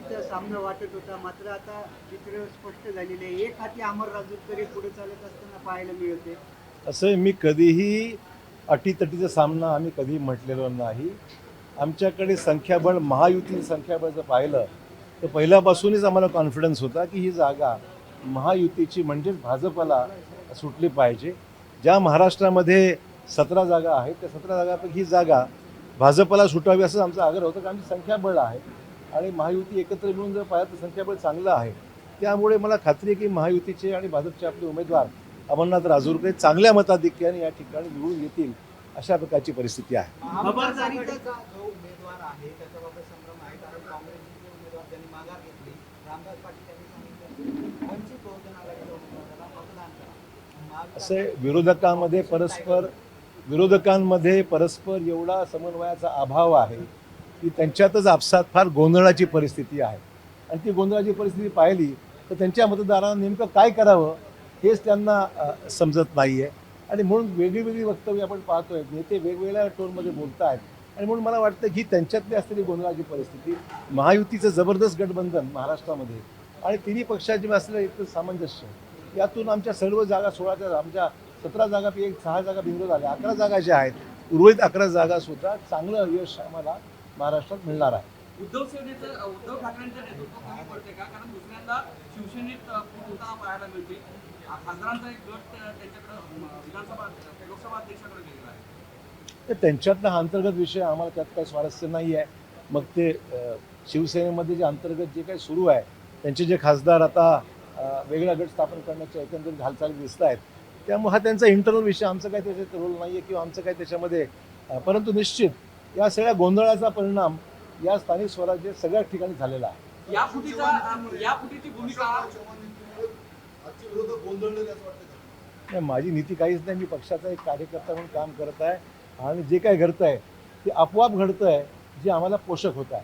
अटीतटीचा सामना वाटत होता, मात्र आता चित्र स्पष्ट झालेले आहे. एक हाती अमर राजूत तरी पुढे चालत असताना पाहायला मिळते. असं मी कधीही अटीतटीचा सामना आम्ही कधी म्हटलेलो नाही. आमच्याकडे संख्याबळ महायुतीचं संख्याबळ जर पाहिलं तर पहिल्यापासूनच आम्हाला कॉन्फिडन्स होता की ही जागा महायुतीची म्हणजेच भाजपला सुटली पाहिजे. ज्या महाराष्ट्रामध्ये 17 जागा आहेत त्या 17 जागापैकी ही जागा भाजपला सुटावी असं आमचा आग्रह होता. कारण आमची संख्याबळ आहे आणि महायुती एकत्र मिळून जर पाहिलं तर संख्याबळ चांगलं आहे. त्यामुळे मला खात्री आहे की महायुतीचे आणि भाजपचे आपले उमेदवार अमरनाथ राजूरकर चांगल्या मताधिक्याने या ठिकाणी निवडून येतील अशा प्रकारची परिस्थिती आहे. खबरदारीचा जो उमेदवार आहे त्याच्याबाबत संभ्रम आहे, कारण काँग्रेसचे उमेदवार त्यांनी माघार घेतली. रामदास पाटील यांनी सांगितलं वंचित बहुजन आघाडीच्या उमेदवाराला मतदान करा. असे विरोधकांमध्ये परस्पर एवढा समन्वयाचा अभाव आहे की त्यांच्यातच आपसात फार गोंधळाची परिस्थिती आहे. आणि ती गोंधळाची परिस्थिती पाहिली तर त्यांच्या मतदारांना नेमकं काय करावं हेच त्यांना समजत नाही आहे. आणि म्हणून वेगळी वक्तव्य आपण पाहतोय, नेते वेगवेगळ्या टोनमध्ये बोलत आहेत. आणि म्हणून मला वाटतं की त्यांच्यातली असलेली गोंधळाची परिस्थिती, महायुतीचं जबरदस्त गठबंधन महाराष्ट्रामध्ये आणि तिन्ही पक्षाचे असलेलं एक सामंजस्य, यातून आमच्या सर्व जागा 16च्या आमच्या 17 जागापैकी 6 जागा बिंदू झाल्या. 11 जागा ज्या आहेत, उर्वरित 11 जागा सुद्धा चांगलं यश आम्हाला महाराष्ट्रात मिळणार आहे. उद्धव ठाकरेंचं नेतृत्व कमी पडते का? कारण दुसऱ्यांदा शिवसेनेत फूट होताना पाहायला मिळते. खासदारांचा एक गट त्यांच्याकडे लोकसभा अध्यक्षाकडे गेलेला आहे. तर त्यांच्यातला हा अंतर्गत विषय आम्हाला त्यात काही स्वारस्य नाही आहे. मग ते शिवसेनेमध्ये जे अंतर्गत जे काही सुरू आहे, त्यांचे जे खासदार आता वेगळा गट स्थापन करण्याच्या एकंदरीत हालचाली दिसत आहेत, त्यामुळे हा त्यांचा इंटरनल विषय, आमचं काही त्याच्यात रोल नाही आहे किंवा आमचं काही त्याच्यामध्ये. परंतु निश्चित या सगळ्या गोंधळाचा परिणाम या स्थानिक स्वराज्य सगळ्याच ठिकाणी झालेला आहे. या फुटीची भूमिका नाही, माझी नीती काहीच नाही. मी पक्षाचा एक कार्यकर्ता म्हणून काम करत आहे आणि जे काही घडतं आहे ते आपोआप घडतं आहे, जे आम्हाला पोषक होत आहे.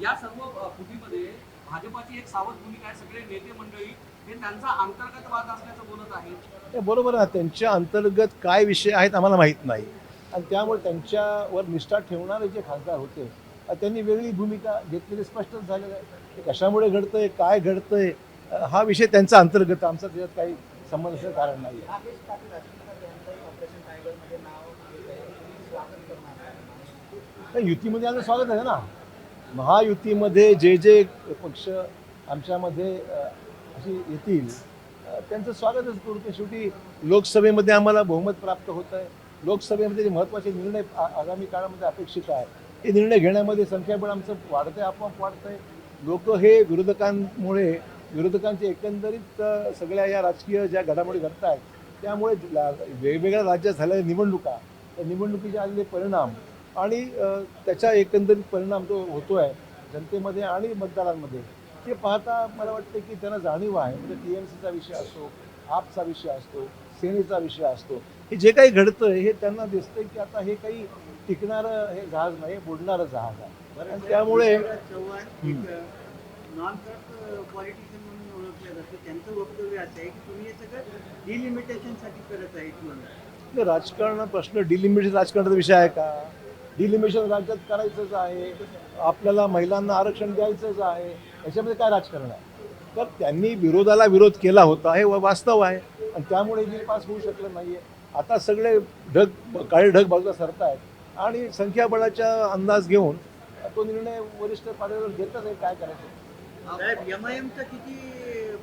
या सर्व फुटीमध्ये भाजपाची एक सावध भूमिका आहे. सगळे नेते मंडळी हे त्यांचा अंतर्गत वाद असल्याचं बोलत आहेत. ते बरोबर आहे. त्यांच्या अंतर्गत काय विषय आहेत आम्हाला माहीत नाही. आणि त्यामुळे त्यांच्यावर निष्ठा ठेवणारे जे खासदार होते त्यांनी वेगळी भूमिका घेतलेली स्पष्टच झालेलं आहे. ते कशामुळे घडतंय, काय घडतंय, हा विषय त्यांचा अंतर्गत, आमचा त्याच्यात काही संबंध असण्याचं कारण नाही आहे. राकेश पाटील ऑपरेशन टायगरमध्ये नाव स्वागत करणार आहे. तर युतीमध्ये आमचं स्वागत आहे ना. महायुतीमध्ये जे जे पक्ष आमच्यामध्ये अशी येतील त्यांचं स्वागतच करू. ते शेवटी लोकसभेमध्ये आम्हाला बहुमत प्राप्त होतं आहे. लोकसभेमध्ये जे महत्त्वाचे निर्णय आगामी काळामध्ये अपेक्षित आहे, हे निर्णय घेण्यामध्ये संख्याबळ आमचं वाढतं आहे, आपोआप वाढतं आहे. लोक हे विरोधकांमुळे, विरोधकांचे एकंदरीत सगळ्या या राजकीय ज्या घडामोडी घडत आहेत त्यामुळे वेगवेगळ्या राज्यात झालेल्या निवडणुका, त्या निवडणुकीचे आलेले परिणाम आणि त्याचा एकंदरीत परिणाम जो होतो आहे जनतेमध्ये आणि मतदारांमध्ये, ते पाहता मला वाटतं की त्यांना जाणीव आहे. म्हणजे TMCचा विषय असतो, आपचा विषय असतो, सेनेचा विषय असतो, हे जे काही घडतं हे त्यांना दिसतंय की आता हे काही टिकणारं हे जहाज नाही, बुडणारं जहाज आहे. आणि त्यामुळे चव्हाण नॉन करप्ट पॉलिटिशियन म्हणून ओळखलं जातं. त्यांचं वक्तव्य असं आहे की तुम्ही हे सगळं डिलिमिटेशनसाठी करत आहेत म्हणून. राजकारण प्रश्न डिलिमिटेशन राजकारणाचा विषय आहे का? डिलिमिटेशन राज्यात करायचंच आहे, आपल्याला महिलांना आरक्षण द्यायचंच आहे, याच्यामध्ये काय राजकारण आहे? तर त्यांनी विरोधाला विरोध केला होता, हे वास्तव आहे. आणि त्यामुळे बिल पास होऊ शकलं नाही आहे. आता सगळे काळे ढग बाजूला सरत आहेत आणि संख्याबळाचा अंदाज घेऊन तो निर्णय वरिष्ठ पातळीवर घेतच आहे काय करायचं. साहेब, MIMचा किती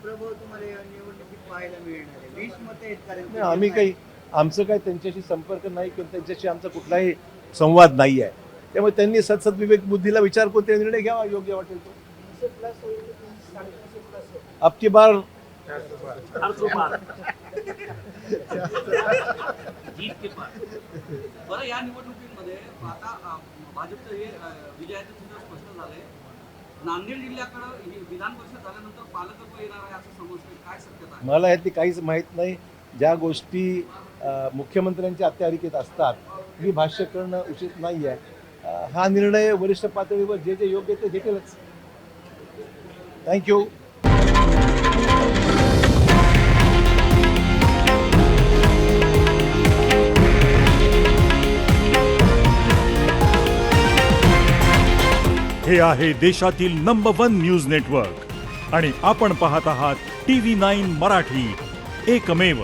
प्रभाव तुम्हाला या निवडणुकीत पाहायला मिळणार आहे? 20 मतं आहेत कारण आमचं काही त्यांच्याशी संपर्क नाही किंवा त्यांच्याशी आमचा कुठलाही संवाद नाही आहे. त्यामुळे त्यांनी सद्विवेक बुद्धीला विचार करून ते निर्णय घ्यावा योग्य वाटेल तो. आपकी बार बरं, या निवडणुकीमध्ये आता भाजपचं हे विजयाचं चित्र स्पष्ट झालंय. नांदेड जिल्ह्याकडे विधान परिषद झाल्यानंतर पालकत्व येणार आहे असं समजतं. काय शक्यता आहे? मला यातली काहीच माहीत नाही. ज्या गोष्टी मुख्यमंत्र्यांच्या अखत्यारीत असतात मी भाष्य करणं उचित नाही आहे. हा निर्णय वरिष्ठ पातळीवर जे जे योग्य ते घेतीलच. थँक्यू. हे आहे देशातील नंबर 1 न्यूज नेटवर्क आणि आपण पाहत आहात TV9 मराठी, एकमेव.